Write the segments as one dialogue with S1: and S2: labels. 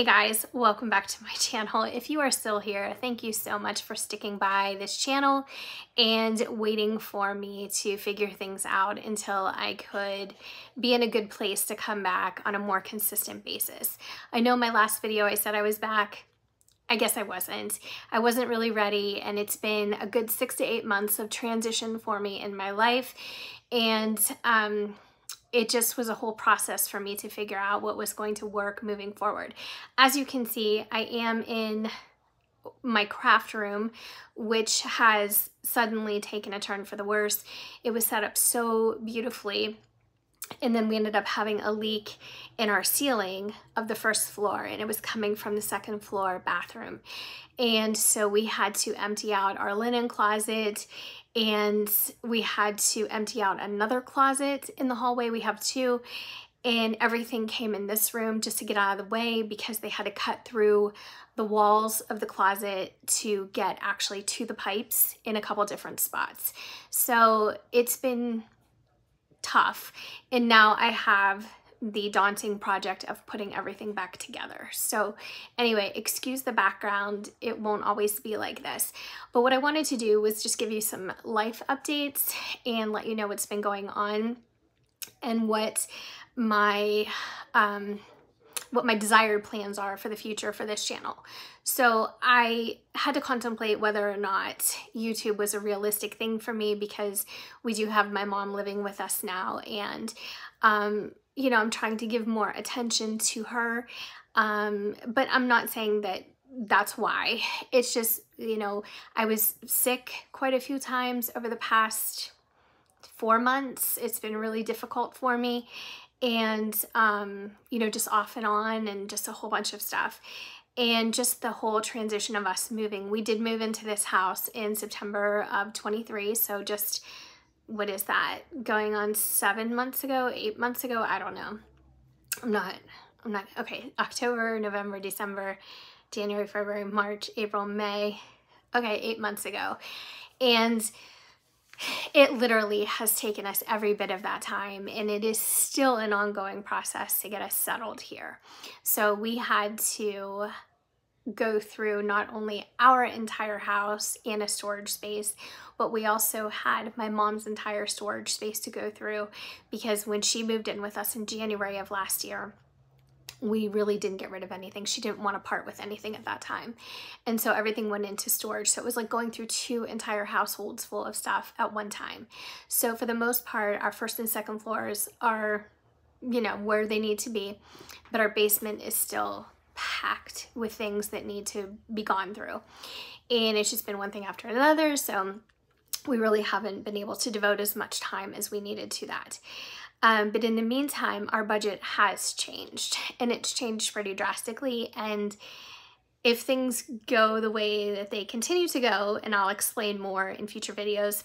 S1: Hey guys, welcome back to my channel. If you are still here, thank you so much for sticking by this channel and waiting for me to figure things out until I could be in a good place to come back on a more consistent basis. I know my last video I said I was back. I guess I wasn't. I wasn't really ready, and it's been a good 6 to 8 months of transition for me in my life, and it just was a whole process for me to figure out what was going to work moving forward. As you can see, I am in my craft room, which has suddenly taken a turn for the worse. It was set up so beautifully, and then we ended up having a leak in our ceiling of the first floor, and it was coming from the second floor bathroom. And so we had to empty out our linen closet, and we had to empty out another closet in the hallway. We have two, and everything came in this room just to get out of the way because they had to cut through the walls of the closet to get actually to the pipes in a couple different spots. So it's been tough, and now I have the daunting project of putting everything back together. So anyway, excuse the background, it won't always be like this. But what I wanted to do was just give you some life updates and let you know what's been going on and what my desired plans are for the future for this channel. So I had to contemplate whether or not YouTube was a realistic thing for me, because we do have my mom living with us now, and you know, I'm trying to give more attention to her, but I'm not saying that that's why. It's just, you know, I was sick quite a few times over the past 4 months. It's been really difficult for me, and you know, just off and on, and just a whole bunch of stuff. And just the whole transition of us moving. We did move into this house in September of 23, so just, what is that, going on 7 months ago, 8 months ago? I don't know. I'm not, okay, October, November, December, January, February, March, April, May. Okay, 8 months ago. And it literally has taken us every bit of that time, and it is still an ongoing process to get us settled here. So we had to go through not only our entire house and a storage space, but we also had my mom's entire storage space to go through, because when she moved in with us in January of last year, we really didn't get rid of anything. She didn't want to part with anything at that time. And so everything went into storage. So it was like going through 2 entire households full of stuff at one time. So for the most part, our first and second floors are, you know, where they need to be, but our basement is still packed with things that need to be gone through. And it's just been one thing after another. So we really haven't been able to devote as much time as we needed to that. But in the meantime, our budget has changed, and it's changed pretty drastically. And if things go the way that they continue to go, and I'll explain more in future videos,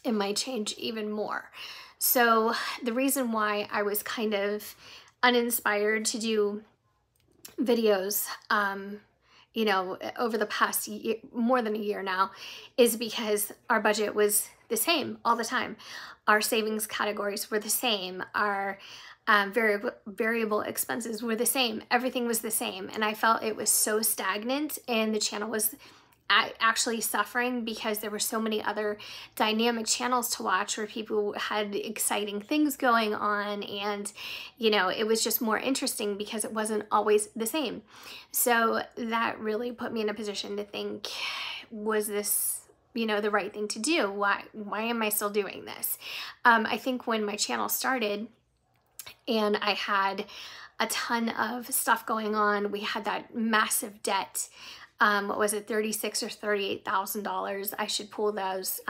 S1: it might change even more. So the reason why I was kind of uninspired to do videos, you know, over the past year, more than a year now, is because our budget was the same all the time. Our savings categories were the same. Our variable expenses were the same. Everything was the same. And I felt it was so stagnant, and the channel was actually suffering because there were so many other dynamic channels to watch where people had exciting things going on, and you know, it was just more interesting because it wasn't always the same. So that really put me in a position to think, was this, you know, the right thing to do? Why am I still doing this? I think when my channel started and I had a ton of stuff going on, we had that massive debt. What was it, $36,000 or $38,000? I should pull those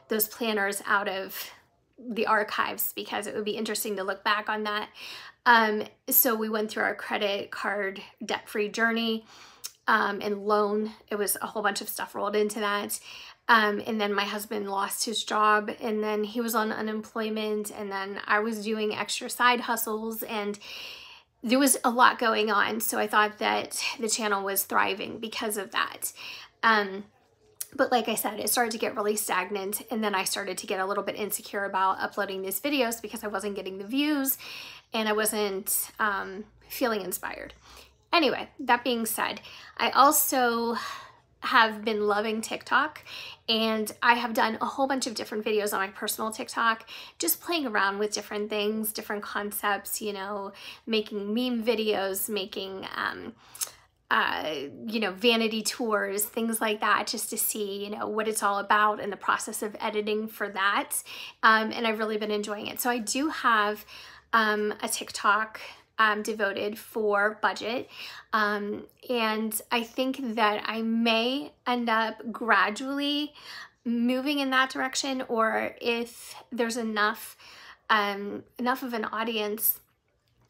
S1: those planners out of the archives, because it would be interesting to look back on that. So we went through our credit card debt-free journey, and loan. It was a whole bunch of stuff rolled into that. And then my husband lost his job, and then he was on unemployment, and then I was doing extra side hustles, and there was a lot going on. So I thought that the channel was thriving because of that. But like I said, it started to get really stagnant, and then I started to get a little bit insecure about uploading these videos because I wasn't getting the views, and I wasn't feeling inspired. Anyway, that being said, I also have been loving TikTok, and I have done a whole bunch of different videos on my personal TikTok, just playing around with different things, different concepts, you know, making meme videos, making, you know, vanity tours, things like that, just to see, you know, what it's all about and the process of editing for that. And I've really been enjoying it. So I do have a TikTok devoted for budget. And I think that I may end up gradually moving in that direction, or if there's enough of an audience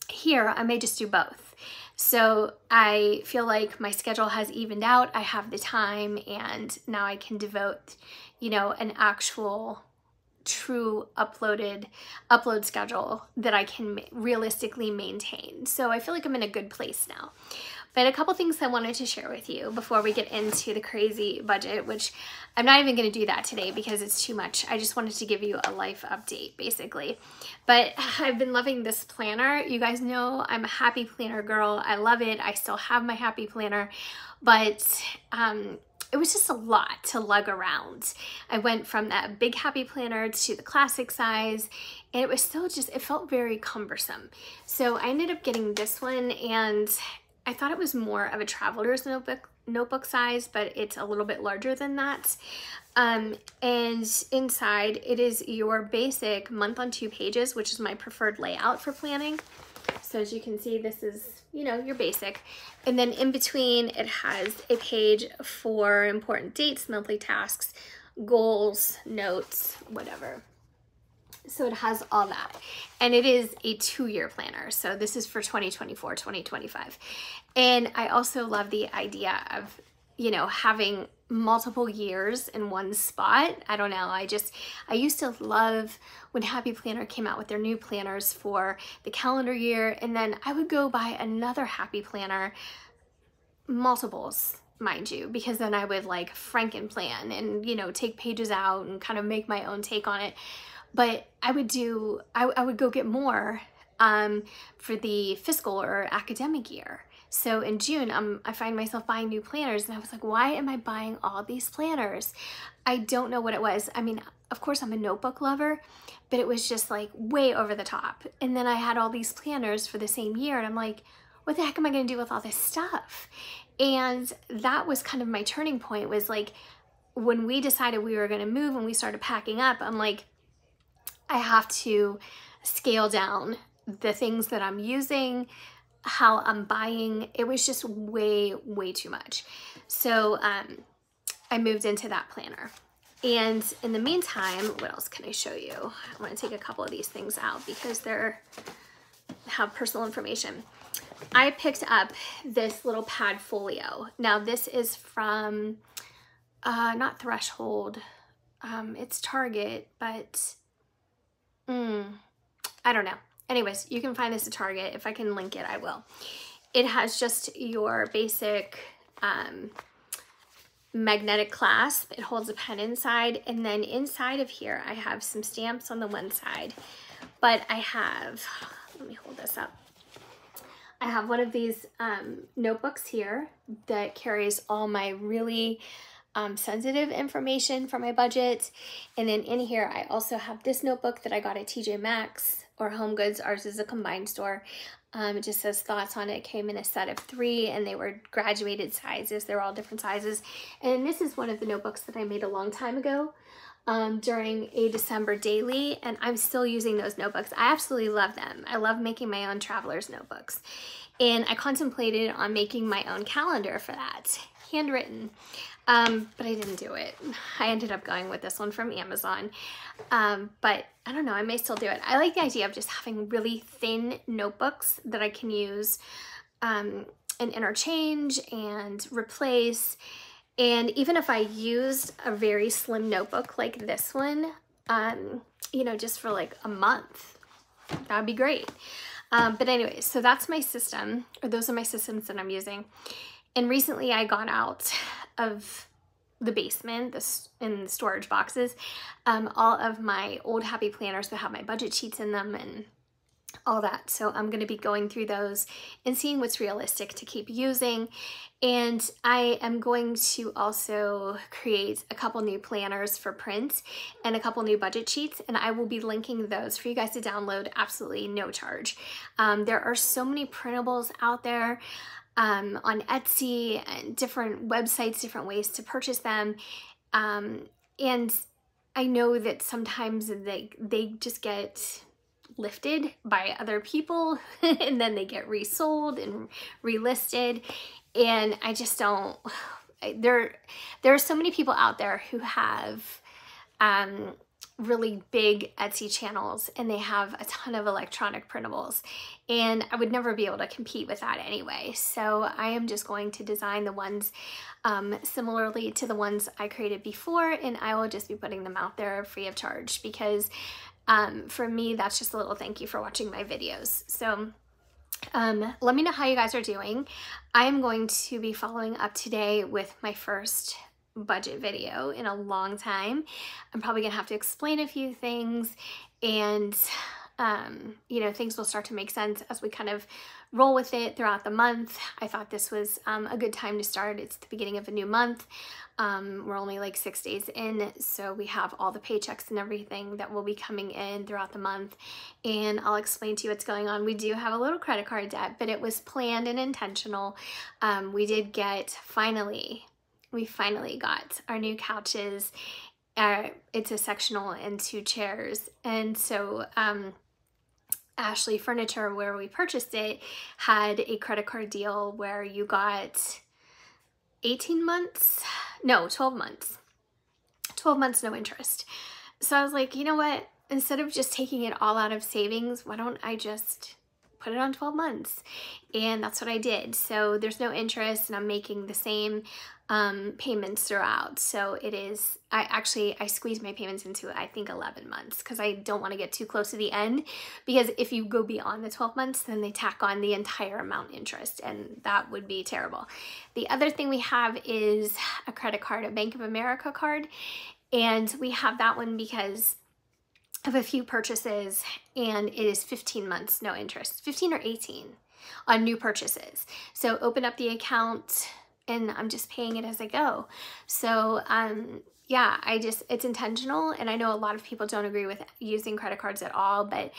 S1: here, I may just do both. So I feel like my schedule has evened out. I have the time, and now I can devote, you know, an actual true upload schedule that I can realistically maintain. So I feel like I'm in a good place now. But a couple things I wanted to share with you before we get into the crazy budget, which I'm not even going to do that today because it's too much. I just wanted to give you a life update, basically. But I've been loving this planner. You guys know I'm a happy planner girl. I love it. I still have my happy planner, but it was just a lot to lug around. I went from that big happy planner to the classic size, and it was still just, it felt very cumbersome. So I ended up getting this one, and I thought it was more of a traveler's notebook size, but it's a little bit larger than that. And inside it is your basic month on 2 pages, which is my preferred layout for planning. So as you can see, this is, you know, your basic. And then in between, it has a page for important dates, monthly tasks, goals, notes, whatever. So it has all that. And it is a 2-year planner. So this is for 2024, 2025. And I also love the idea of, you know, having multiple years in one spot. I don't know. I used to love when Happy Planner came out with their new planners for the calendar year. And then I would go buy another Happy Planner, multiples, mind you, because then I would like Frankenplan and, you know, take pages out and kind of make my own take on it. But I would go get more for the fiscal or academic year. So in June, I find myself buying new planners, and I was like, why am I buying all these planners? I don't know what it was. I mean, of course I'm a notebook lover, but it was just like way over the top. And then I had all these planners for the same year, and I'm like, what the heck am I gonna do with all this stuff? And that was kind of my turning point, was like, when we decided we were gonna move and we started packing up, I'm like, I have to scale down the things that I'm using, how I'm buying. It was just way too much. So I moved into that planner. And in the meantime, what else can I show you? I want to take a couple of these things out because they have personal information. I picked up this little pad folio. Now this is from, not Threshold, it's Target, but I don't know. Anyways, you can find this at Target. If I can link it, I will. It has just your basic magnetic clasp. It holds a pen inside, and then inside of here I have some stamps on the one side, but I have, let me hold this up. I have one of these notebooks here that carries all my really sensitive information for my budget. And then in here I also have this notebook that I got at TJ Maxx or Home Goods. Ours is a combined store. It just says thoughts on it. It came in a set of 3, and they were graduated sizes. They're all different sizes. And this is one of the notebooks that I made a long time ago during a December daily, and I'm still using those notebooks. I absolutely love them. I love making my own traveler's notebooks. And I contemplated on making my own calendar for that, handwritten. But I didn't do it. I ended up going with this one from Amazon. But I don't know, I may still do it. I like the idea of just having really thin notebooks that I can use and interchange and replace. And even if I used a very slim notebook like this one, you know, just for like a month, that would be great. But anyways, so that's my system, or those are my systems that I'm using. And recently I got out of the basement, in the storage boxes, all of my old Happy Planners that have my budget sheets in them and all that. So I'm going to be going through those and seeing what's realistic to keep using. And I am going to also create a couple new planners for print and a couple new budget sheets, and I will be linking those for you guys to download absolutely no charge. There are so many printables out there on Etsy and different websites, different ways to purchase them. And I know that sometimes they just get lifted by other people and then they get resold and relisted, and I just don't, there are so many people out there who have really big Etsy channels and they have a ton of electronic printables, and I would never be able to compete with that anyway. So I am just going to design the ones similarly to the ones I created before, and I will just be putting them out there free of charge, because for me, that's just a little thank you for watching my videos. So let me know how you guys are doing. I am going to be following up today with my first budget video in a long time. I'm probably gonna have to explain a few things, and you know, things will start to make sense as we kind of roll with it throughout the month. I thought this was a good time to start. It's the beginning of a new month. We're only like 6 days in, so we have all the paychecks and everything that will be coming in throughout the month, and I'll explain to you what's going on. We do have a little credit card debt, but it was planned and intentional. We did get, we finally got our new couches. It's a sectional and 2 chairs, and so Ashley Furniture, where we purchased it, had a credit card deal where you got 18 months, no, 12 months, 12 months, no interest. So I was like, you know what, instead of just taking it all out of savings, why don't I just put it on 12 months? And that's what I did. So there's no interest, and I'm making the same payments throughout. So it is, I squeezed my payments into, I think, 11 months, because I don't want to get too close to the end, because if you go beyond the 12 months, then they tack on the entire amount interest, and that would be terrible. The other thing we have is a credit card, a Bank of America card, and we have that one because of a few purchases, and it is 15 months, no interest, 15 or 18 on new purchases. So open up the account, and I'm just paying it as I go. So yeah, it's intentional, and I know a lot of people don't agree with using credit cards at all, but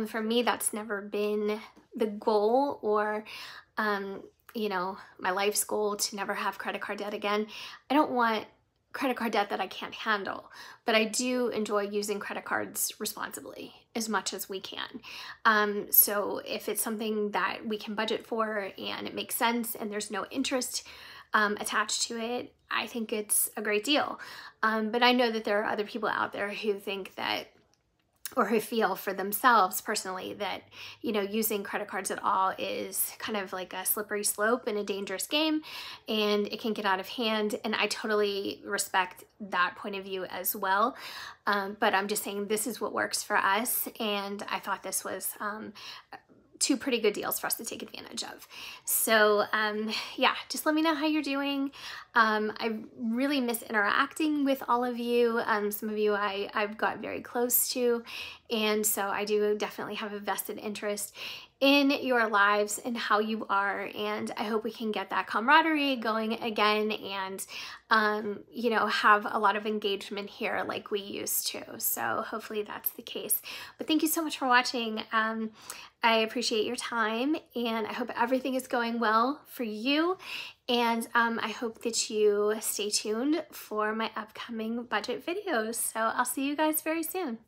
S1: for me, that's never been the goal, or you know, my life's goal, to never have credit card debt again. I don't want credit card debt that I can't handle, but I do enjoy using credit cards responsibly as much as we can. So if it's something that we can budget for and it makes sense and there's no interest attached to it, I think it's a great deal. But I know that there are other people out there who think that, or who feel for themselves personally that, you know, using credit cards at all is kind of like a slippery slope and a dangerous game, and it can get out of hand. And I totally respect that point of view as well. But I'm just saying this is what works for us, and I thought this was 2 pretty good deals for us to take advantage of. So yeah, just let me know how you're doing. I really miss interacting with all of you. Some of you I've got very close to, and so I do definitely have a vested interest in your lives and how you are, and I hope we can get that camaraderie going again, and you know, have a lot of engagement here like we used to. So hopefully that's the case. But thank you so much for watching. I appreciate your time, and I hope everything is going well for you, and I hope that you stay tuned for my upcoming budget videos. So I'll see you guys very soon.